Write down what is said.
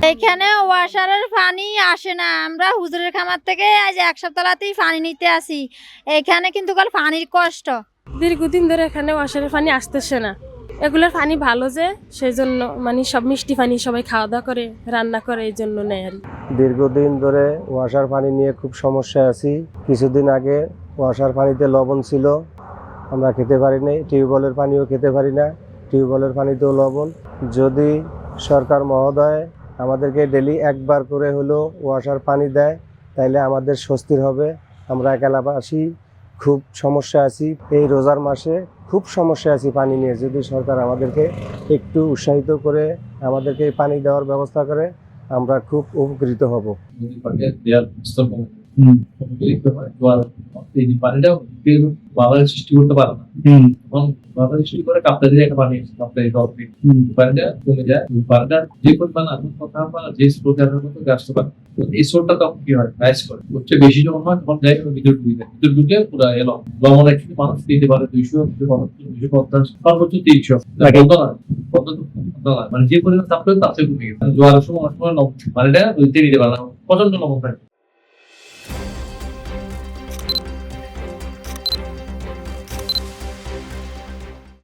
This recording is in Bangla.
এখানে ওয়াসারের পানি আসে না। আমরা হুজুরের খামার থেকে আজ এক সপ্তাহতেই পানি নিতে আসি। এখানে কিন্তু কাল পানির কষ্ট। দীর্ঘদিন ধরে এখানে ওয়াসারের পানি আসতেছে না। এগুলোর পানি ভালো যে, সেই জন্য মানে সব মিষ্টি পানি সবাই খাওয়া দাওয়া করে, রান্না করে, এই জন্য নেয় আর কি। দীর্ঘদিন ধরে ওয়াসার পানি নিয়ে খুব সমস্যায় আছি। কিছুদিন আগে ওয়াসার পানিতে লবণ ছিল, আমরা খেতে পারি নাই। টিউবওয়েলের পানিও খেতে পারি না, টিউবওয়েলের পানিতেও লবণ। যদি সরকার মহোদয় আমাদেরকে ডেলি একবার করে হলেও ওয়াসার পানি দেয়, তাইলে আমাদের স্বস্তির হবে। আমরা এলাকাবাসী খুব সমস্যা আছি, এই রোজার মাসে খুব সমস্যা আছি পানি নিয়ে। যদি সরকার আমাদেরকে একটু উৎসাহিত করে আমাদেরকে এই পানি দেওয়ার ব্যবস্থা করে, আমরা খুব উপকৃত হব। বাধার সৃষ্টি করতে পারে না, এবং বাধা সৃষ্টি করে কাপ্তারি একটা পানি কাপ্তারি পানিটা কমে যায়। পানিটা যে পরিমাণ আগুন কথা বা যে স্রোতের মতো আসতে পারে, এই স্রোতটা তখন কি হয়, রাইজ করে। হচ্ছে বেশি যখন হয় তখন যায় ভিতর ঢুকে যায়, ভিতর ঢুকে পুরো এলো লবণ একসাথে মানুষ দিতে পারে 200, 250, সর্বোচ্চ 300। মানে যে পরিমাণ তাপমাত্রা তার চেয়ে কমে গেছে। জোয়ারের সময় অনেক সময় পানিটা দিতে পারে না, প্রচন্ড লবণ থাকে।